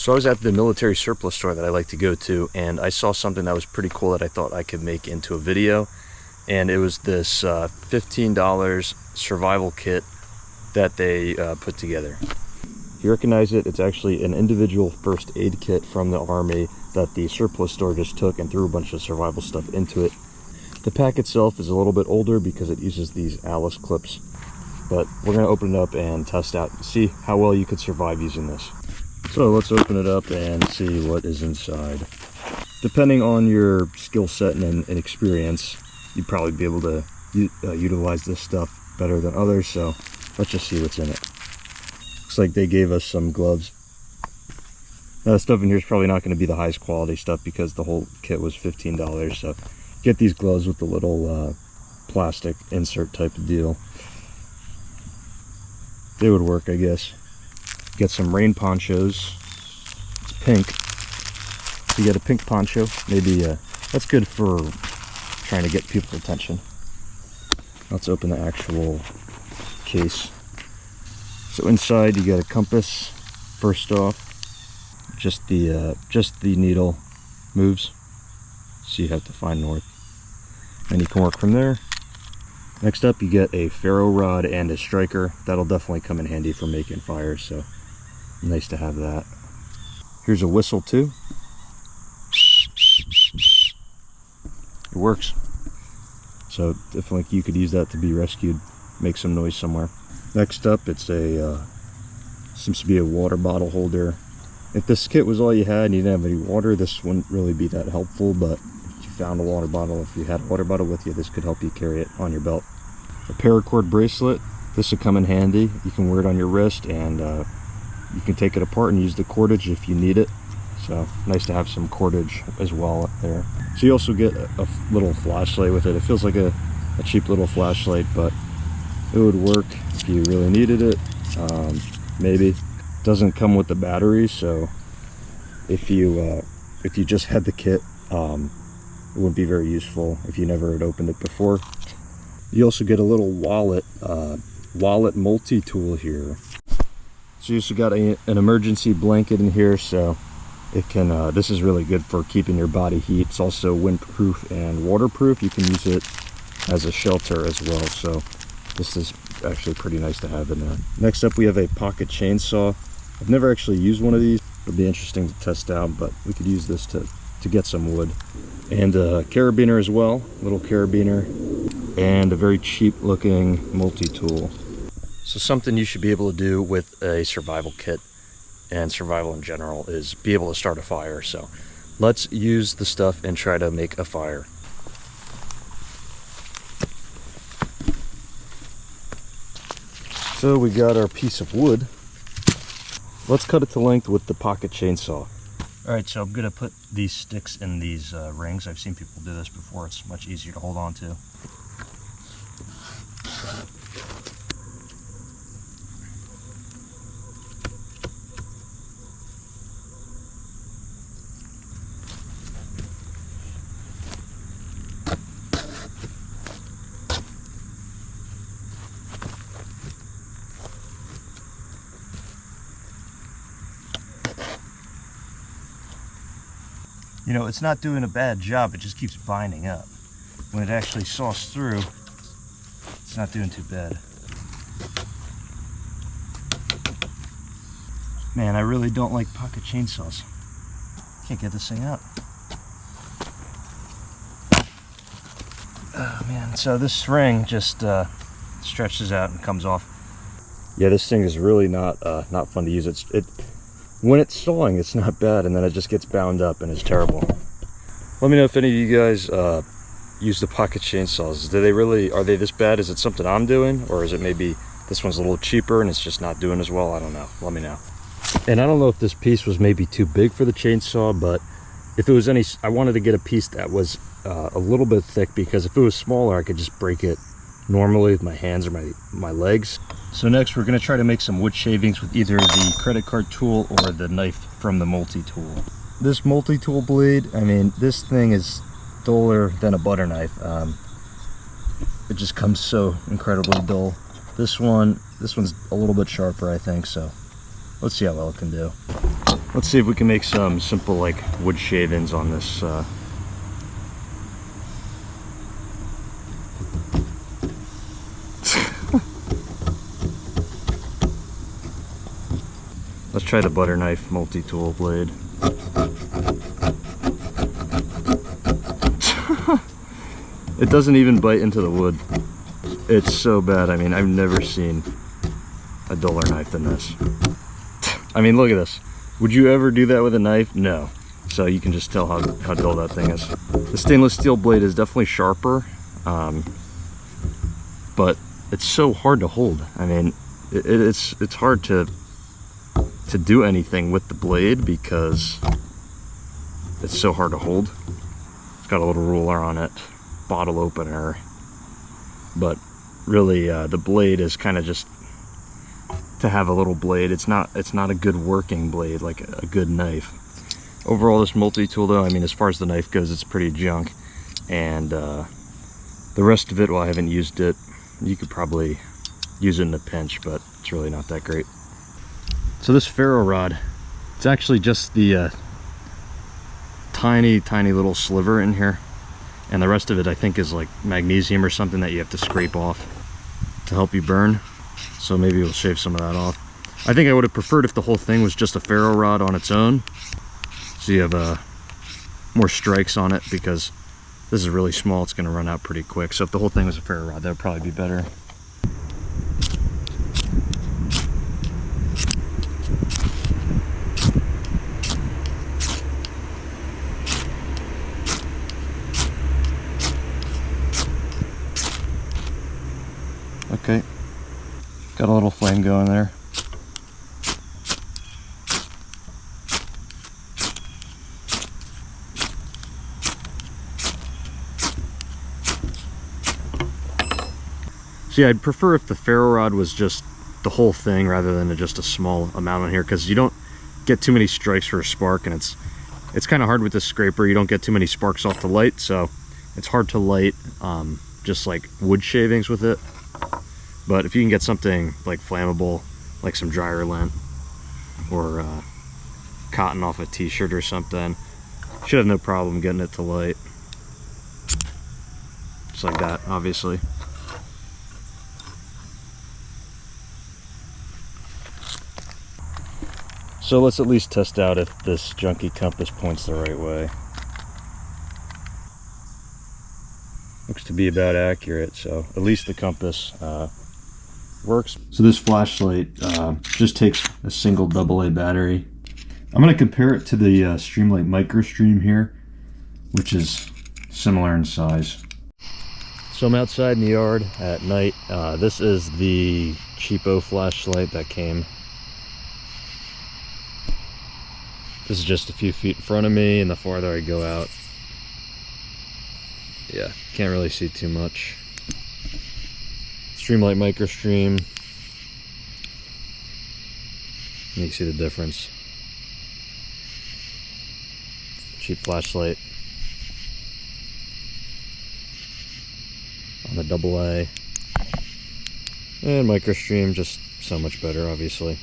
So I was at the military surplus store that I like to go to, and I saw something that was pretty cool that I thought I could make into a video. And it was this $15 survival kit that they put together. If you recognize it, it's actually an individual first aid kit from the Army that the surplus store just took and threw a bunch of survival stuff into it. The pack itself is a little bit older because it uses these Alice clips, but we're going to open it up and test out and see how well you could survive using this. So let's open it up and see what is inside. Depending on your skill set and experience, you'd probably be able to utilize this stuff better than others, so let's just see what's in it. Looks like they gave us some gloves. Now, the stuff in here is probably not going to be the highest quality stuff because the whole kit was $15, so get these gloves with the little plastic insert type of deal. They would work, I guess. Get some rain ponchos. It's pink. You get a pink poncho, maybe that's good for trying to get people's attention. Let's open the actual case. So inside you got a compass. First off, just the needle moves, so you have to find north, and you can work from there. Next up, you get a ferro rod and a striker. That'll definitely come in handy for making fires, so nice to have that. Here's a whistle too. It works. So definitely you could use that to be rescued, make some noise somewhere. Next up, it's a seems to be a water bottle holder. If this kit was all you had and you didn't have any water, this wouldn't really be that helpful, but if you found a water bottle, if you had a water bottle with you, this could help you carry it on your belt. A paracord bracelet. This would come in handy. You can wear it on your wrist, and you can take it apart and use the cordage if you need it. So nice to have some cordage as well there. So you also get a little flashlight with it. It feels like a cheap little flashlight, but it would work if you really needed it. Maybe. Doesn't come with the battery, so if you just had the kit, it wouldn't be very useful if you never had opened it before. You also get a little wallet multi-tool here. So you also got an emergency blanket in here, so it can this is really good for keeping your body heat. It's also windproof and waterproof. You can use it as a shelter as well, so this is actually pretty nice to have in there. Next up, we have a pocket chainsaw. I've never actually used one of these. It'll be interesting to test out, but we could use this to get some wood. And a carabiner as well, little carabiner, and a very cheap looking multi-tool. So something you should be able to do with a survival kit and survival in general is be able to start a fire. So let's use the stuff and try to make a fire. So we got our piece of wood. Let's cut it to length with the pocket chainsaw. All right, so I'm gonna put these sticks in these rings. I've seen people do this before. It's much easier to hold on to. You know, it's not doing a bad job, it just keeps binding up. When it actually saws through, it's not doing too bad. Man, I really don't like pocket chainsaws. Can't get this thing out. Oh man, so this ring just stretches out and comes off. Yeah, this thing is really not fun to use. When it's sawing, it's not bad, and then it just gets bound up and it's terrible. Let me know if any of you guys use the pocket chainsaws. Are they this bad? Is it something I'm doing, or is it maybe this one's a little cheaper and it's just not doing as well? I don't know. Let me know. And I don't know if this piece was maybe too big for the chainsaw, but if it was I wanted to get a piece that was a little bit thick, because if it was smaller, I could just break it normally with my hands or my legs. So next we're going to try to make some wood shavings with either the credit card tool or the knife from the multi-tool. This multi-tool blade, I mean, this thing is duller than a butter knife. It just comes so incredibly dull. This one's a little bit sharper, I think, so let's see how well it can do. Let's see if we can make some simple like wood shavings on this. Let's try the butter knife multi-tool blade. It doesn't even bite into the wood. It's so bad. I mean, I've never seen a duller knife than this. I mean, look at this. Would you ever do that with a knife? No. So you can just tell how dull that thing is. The stainless steel blade is definitely sharper, but it's so hard to hold. I mean, it's hard to do anything with the blade because it's so hard to hold. It's got a little ruler on it, bottle opener, but really the blade is kind of just to have a little blade. It's not a good working blade like a good knife. Overall, this multi-tool though, I mean, as far as the knife goes, it's pretty junk, and the rest of it, well, I haven't used it. You could probably use it in a pinch, but it's really not that great. So this ferro rod, it's actually just the tiny little sliver in here, and the rest of it I think is like magnesium or something that you have to scrape off to help you burn. So maybe we'll shave some of that off. I think I would have preferred if the whole thing was just a ferro rod on its own, so you have more strikes on it, because this is really small, it's going to run out pretty quick. So if the whole thing was a ferro rod, that would probably be better. Okay, got a little flame going there. See, I'd prefer if the ferro rod was just the whole thing rather than just a small amount on here, because you don't get too many strikes for a spark, and it's kind of hard with this scraper. You don't get too many sparks off the light, so it's hard to light just like wood shavings with it. But if you can get something like flammable, like some dryer lint or cotton off a t-shirt or something, you should have no problem getting it to light. Just like that, obviously. So let's at least test out if this junky compass points the right way. Looks to be about accurate, so at least the compass works. So this flashlight just takes a single AA battery. I'm going to compare it to the Streamlight Microstream here, which is similar in size. So I'm outside in the yard at night. This is the cheapo flashlight that came. This is just a few feet in front of me, and the farther I go out, yeah, can't really see too much. Streamlight Microstream. You can see the difference. Cheap flashlight on the AA, and Microstream just so much better, obviously.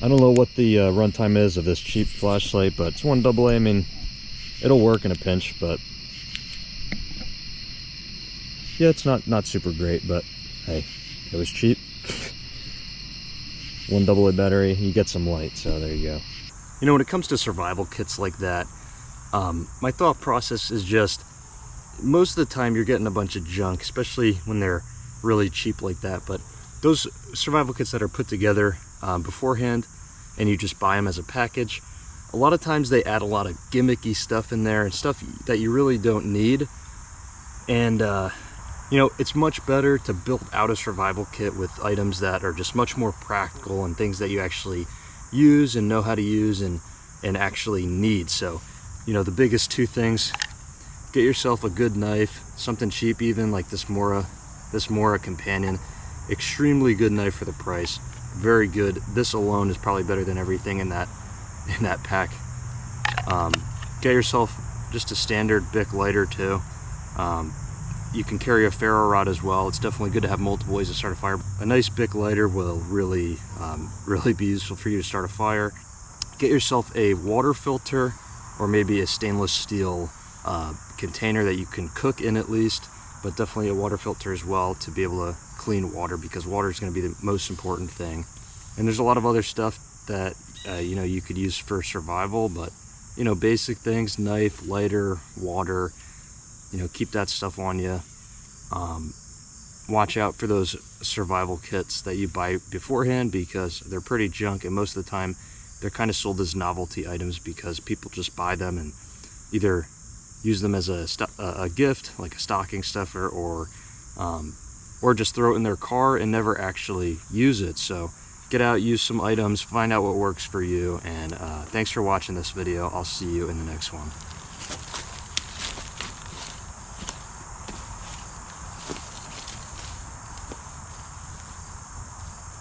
I don't know what the runtime is of this cheap flashlight, but it's one AA. I mean, it'll work in a pinch, but yeah, it's not super great, but hey, it was cheap. One AA battery, you get some light, so there you go. You know, when it comes to survival kits like that, my thought process is just, most of the time you're getting a bunch of junk, especially when they're really cheap like that. But those survival kits that are put together beforehand, and you just buy them as a package, a lot of times they add a lot of gimmicky stuff in there and stuff that you really don't need. And you know, it's much better to build out a survival kit with items that are just much more practical and things that you actually use and know how to use and actually need. So, you know, the biggest two things: get yourself a good knife, something cheap, even like this Mora Companion. Extremely good knife for the price. Very good. This alone is probably better than everything in that pack. Get yourself just a standard Bic lighter too. You can carry a ferro rod as well. It's definitely good to have multiple ways to start a fire. A nice Bic lighter will really be useful for you to start a fire. Get yourself a water filter, or maybe a stainless steel container that you can cook in at least, but definitely a water filter as well to be able to clean water, because water is going to be the most important thing. And there's a lot of other stuff that you could use for survival, but basic things: knife, lighter, water. Keep that stuff on you. Watch out for those survival kits that you buy beforehand, because they're pretty junk, and most of the time they're kind of sold as novelty items because people just buy them and either use them as a gift, like a stocking stuffer, or just throw it in their car and never actually use it. So get out, use some items, find out what works for you, and thanks for watching this video. I'll see you in the next one.